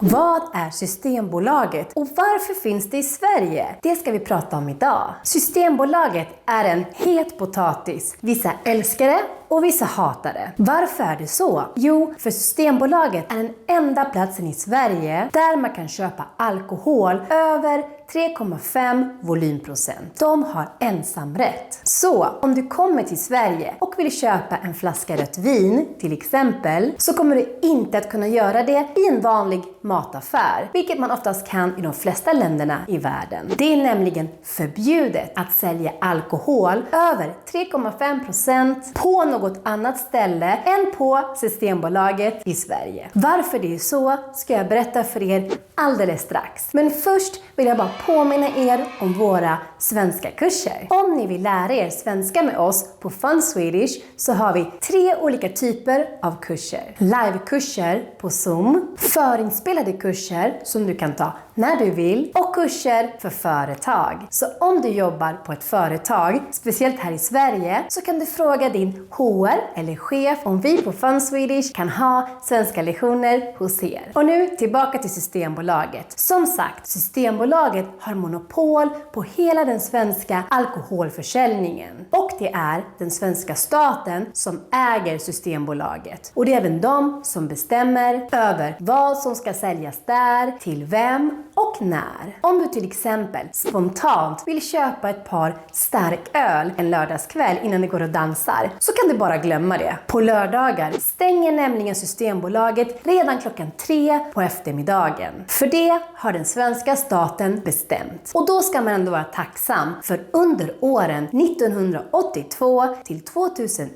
Vad är Systembolaget och varför finns det i Sverige? Det ska vi prata om idag. Systembolaget är en het potatis. Vissa älskar det och vissa hatar det. Varför är det så? Jo, för Systembolaget är den enda platsen i Sverige där man kan köpa alkohol över 3,5 volymprocent. De har ensamrätt. Så om du kommer till Sverige och vill köpa en flaska rött vin till exempel, så kommer du inte att kunna göra det i en vanlig mataffär, vilket man oftast kan i de flesta länderna i världen. Det är nämligen förbjudet att sälja alkohol över 3,5% på något annat ställe än på Systembolaget i Sverige. Varför det är så ska jag berätta för er alldeles strax. Men först vill jag bara påminna er om våra svenska kurser. Om ni vill lära er svenska med oss på Fun Swedish så har vi 3 olika typer av kurser. Livekurser på Zoom, förinspelade kurser som du kan ta när du vill och kurser för företag. Så om du jobbar på ett företag, speciellt här i Sverige, så kan du fråga din HR eller chef om vi på Fun Swedish kan ha svenska lektioner hos er. Och nu tillbaka till Systembolaget. Som sagt, Systembolaget har monopol på hela den svenska alkoholförsäljningen. Och det är den svenska staten som äger Systembolaget. Och det är även de som bestämmer över vad som ska säljas där, till vem och när. Om du till exempel spontant vill köpa ett par stark öl en lördagskväll innan du går och dansar, så kan du bara glömma det. På lördagar stänger nämligen Systembolaget redan klockan 3 på eftermiddagen. För det har den svenska staten bestämt. Och då ska man ändå vara tacksam, för under åren 1982 till 2001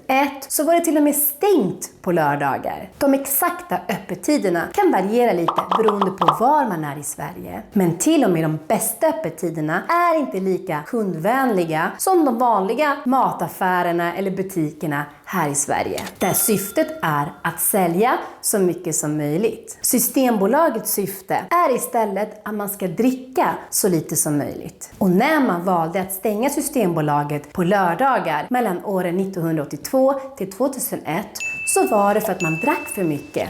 så var det till och med stängt på lördagar. De exakta öppettiderna kan variera lite beroende på var man är i Sverige. Men till och med de bästa öppettiderna är inte lika kundvänliga som de vanliga mataffärerna eller butikerna här i Sverige. Där syftet är att sälja så mycket som möjligt. Systembolagets syfte är istället att man ska dricka så lite som möjligt. Och när man valde att stänga Systembolaget på lördagar mellan åren 1982 till 2001 så var det för att man drack för mycket.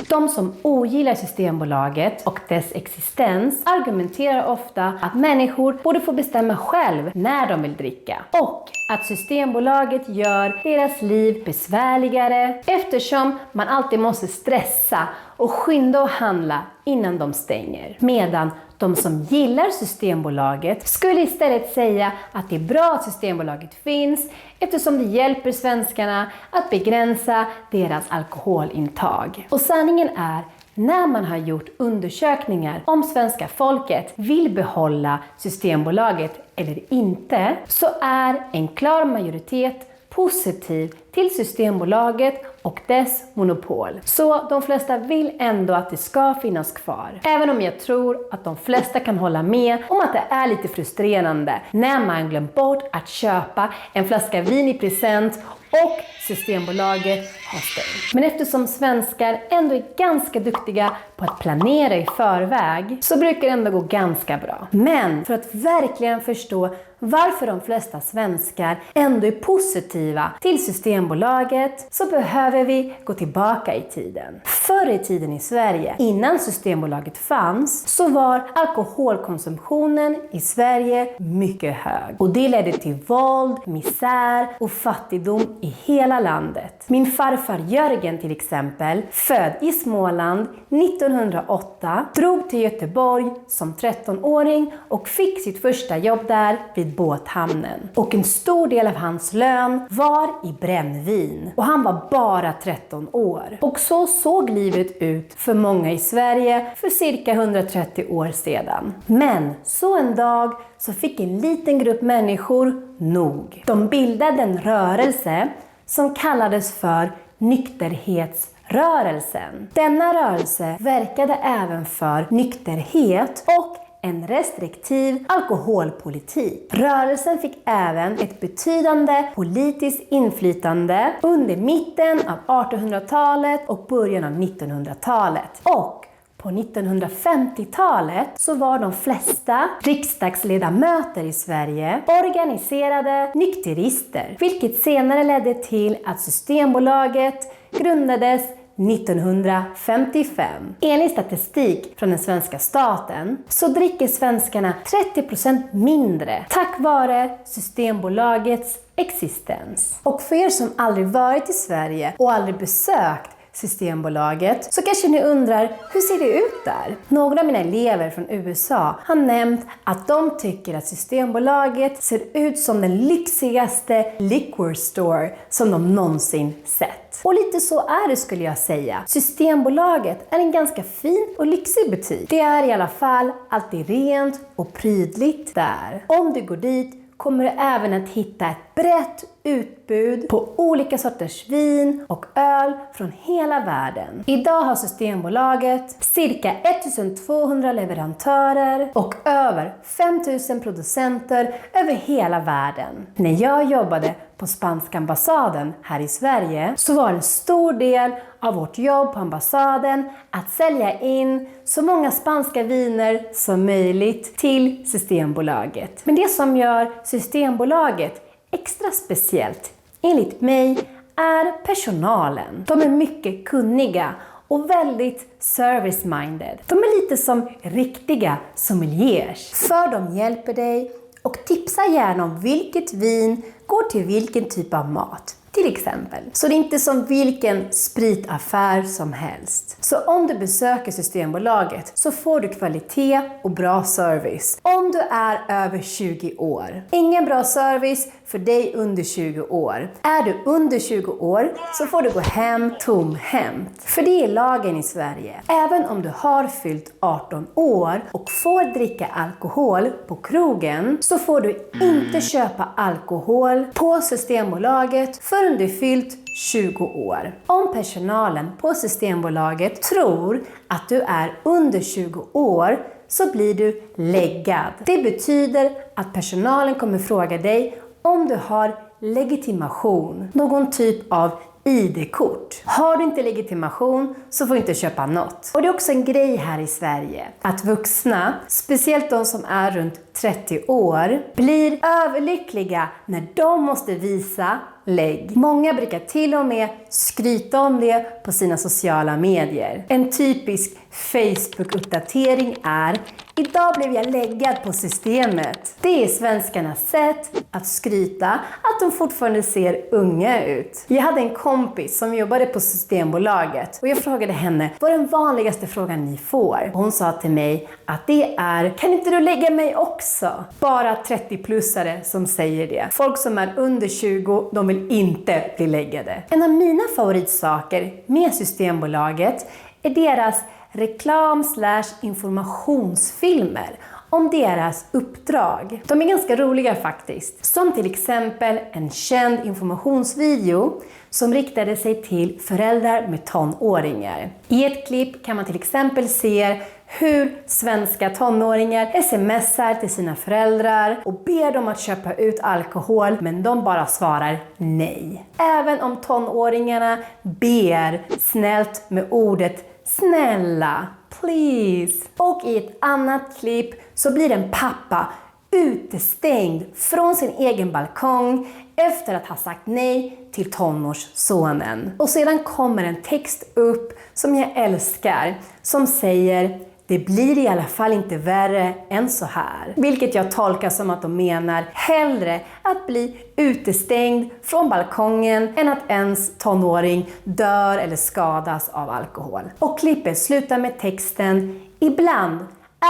De som ogillar Systembolaget och dess existens argumenterar ofta att människor borde få bestämma själv när de vill dricka. Och att Systembolaget gör deras liv besvärligare eftersom man alltid måste stressa och skynda och handla innan de stänger. Medan de som gillar Systembolaget skulle istället säga att det är bra att Systembolaget finns eftersom det hjälper svenskarna att begränsa deras alkoholintag. Och sanningen är, när man har gjort undersökningar om svenska folket vill behålla Systembolaget eller inte, så är en klar majoritet positiv till Systembolaget och dess monopol. Så de flesta vill ändå att det ska finnas kvar. Även om jag tror att de flesta kan hålla med om att det är lite frustrerande när man glömt bort att köpa en flaska vin i present och Systembolaget har stängt. Men eftersom svenskar ändå är ganska duktiga på att planera i förväg så brukar det ändå gå ganska bra. Men för att verkligen förstå varför de flesta svenskar ändå är positiva till Systembolaget så behöver vi gå tillbaka i tiden. Förr i tiden i Sverige, innan Systembolaget fanns, så var alkoholkonsumtionen i Sverige mycket hög. Och det ledde till våld, misär och fattigdom i hela landet. Min farfar Jörgen till exempel, född i Småland 1908, drog till Göteborg som 13-åring och fick sitt första jobb där vid båthamnen. Och en stor del av hans lön var i brännvin. Och han var bara 13 år. Och så såg livet ut för många i Sverige för cirka 130 år sedan. Men så en dag så fick en liten grupp människor nog. De bildade en rörelse som kallades för nykterhetsrörelsen. Denna rörelse verkade även för nykterhet och en restriktiv alkoholpolitik. Rörelsen fick även ett betydande politiskt inflytande under mitten av 1800-talet och början av 1900-talet. Och på 1950-talet så var de flesta riksdagsledamöter i Sverige organiserade nykterister, vilket senare ledde till att Systembolaget grundades 1955. Enligt statistik från den svenska staten så dricker svenskarna 30% mindre tack vare Systembolagets existens. Och för er som aldrig varit i Sverige och aldrig besökt Systembolaget så kanske ni undrar, hur ser det ut där? Några av mina elever från USA har nämnt att de tycker att Systembolaget ser ut som den lyxigaste liquor store som de någonsin sett. Och lite så är det, skulle jag säga. Systembolaget är en ganska fin och lyxig butik. Det är i alla fall alltid rent och prydligt där. Om du går dit kommer du även att hitta ett brett utbud på olika sorters vin och öl från hela världen. Idag har Systembolaget cirka 1200 leverantörer och över 5000 producenter över hela världen. När jag jobbade på spanska ambassaden här i Sverige så var en stor del av vårt jobb på ambassaden att sälja in så många spanska viner som möjligt till Systembolaget. Men det som gör Systembolaget extra speciellt, enligt mig, är personalen. De är mycket kunniga och väldigt service-minded. De är lite som riktiga sommeliers. För de hjälper dig och tipsar gärna om vilket vin går till vilken typ av mat. Till exempel. Så det är inte som vilken spritaffär som helst. Så om du besöker Systembolaget så får du kvalitet och bra service. Om du är över 20 år. Ingen bra service för dig under 20 år. Är du under 20 år så får du gå hem tomhänt. För det är lagen i Sverige. Även om du har fyllt 18 år och får dricka alkohol på krogen så får du inte köpa alkohol på Systembolaget förrän du fyllt 20 år. Om personalen på Systembolaget tror att du är under 20 år så blir du läggad. Det betyder att personalen kommer fråga dig om du har legitimation, någon typ av ID-kort. Har du inte legitimation så får du inte köpa något. Och det är också en grej här i Sverige att vuxna, speciellt de som är runt 30 år, blir överlyckliga när de måste visa lägg. Många brukar till och med skryta om det på sina sociala medier. En typisk Facebook-uppdatering är: idag blev jag läggad på systemet. Det är svenskarnas sätt att skryta att de fortfarande ser unga ut. Jag hade en kompis som jobbade på Systembolaget och jag frågade henne, vad är den vanligaste frågan ni får? Och hon sa till mig att det är: kan inte du lägga mig också? Bara 30-plussare som säger det. Folk som är under 20, de vill inte bli läggade. En av mina favoritsaker med Systembolaget är deras reklam/informationsfilmer om deras uppdrag. De är ganska roliga faktiskt. Som till exempel en känd informationsvideo som riktade sig till föräldrar med tonåringar. I ett klipp kan man till exempel se hur svenska tonåringar smsar till sina föräldrar och ber dem att köpa ut alkohol, men de bara svarar nej. Även om tonåringarna ber snällt med ordet snälla, please. Och i ett annat klipp så blir en pappa utestängd från sin egen balkong efter att ha sagt nej till tonårssonen. Och sedan kommer en text upp som jag älskar som säger: det blir i alla fall inte värre än så här. Vilket jag tolkar som att de menar hellre att bli utestängd från balkongen än att ens tonåring dör eller skadas av alkohol. Och klippet slutar med texten: ibland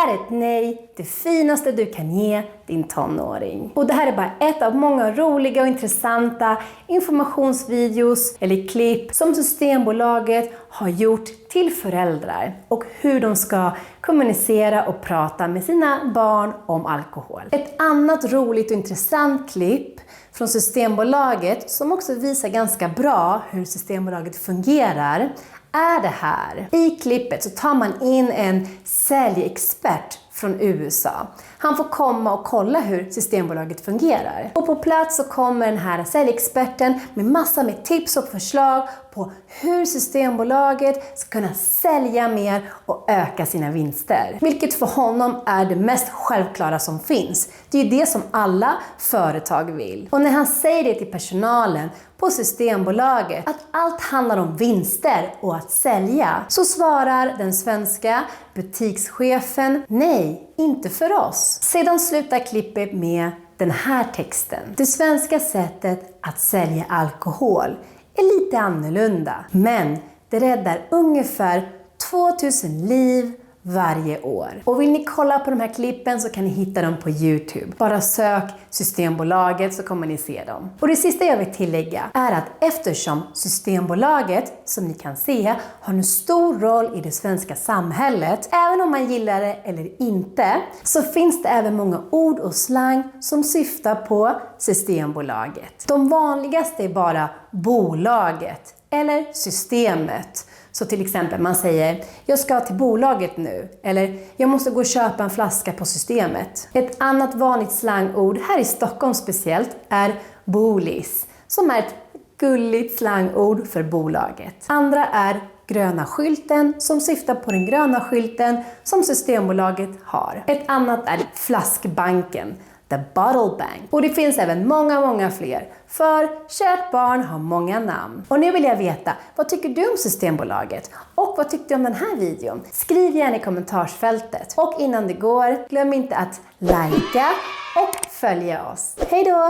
är ett nej det finaste du kan ge din tonåring. Och det här är bara ett av många roliga och intressanta informationsvideos eller klipp som Systembolaget har gjort till föräldrar och hur de ska kommunicera och prata med sina barn om alkohol. Ett annat roligt och intressant klipp från Systembolaget som också visar ganska bra hur Systembolaget fungerar är det här. I klippet så tar man in en säljexpert från USA. Han får komma och kolla hur Systembolaget fungerar. Och på plats så kommer den här säljexperten med massa med tips och förslag på hur Systembolaget ska kunna sälja mer och öka sina vinster. Vilket för honom är det mest självklara som finns. Det är ju det som alla företag vill. Och när han säger det till personalen på Systembolaget, att allt handlar om vinster och att sälja, så svarar den svenska butikschefen: nej, inte för oss. Sedan slutar klippet med den här texten: det svenska sättet att sälja alkohol är lite annorlunda, men det räddar ungefär 2000 liv varje år. Och vill ni kolla på de här klippen så kan ni hitta dem på YouTube. Bara sök Systembolaget så kommer ni se dem. Och det sista jag vill tillägga är att eftersom Systembolaget, som ni kan se, har en stor roll i det svenska samhället, även om man gillar det eller inte, så finns det även många ord och slang som syftar på Systembolaget. De vanligaste är bara bolaget eller systemet. Så till exempel man säger: jag ska till bolaget nu, eller jag måste gå och köpa en flaska på systemet. Ett annat vanligt slangord här i Stockholm speciellt är bolis, som är ett gulligt slangord för bolaget. Andra är gröna skylten, som syftar på den gröna skylten som Systembolaget har. Ett annat är flaskbanken, the bottle bank. Och det finns även många fler, för kärt barn har många namn. Och nu vill jag veta, vad tycker du om Systembolaget? Och vad tyckte du om den här videon? Skriv gärna i kommentarsfältet. Och innan det går, glöm inte att likea och följa oss. Hej då!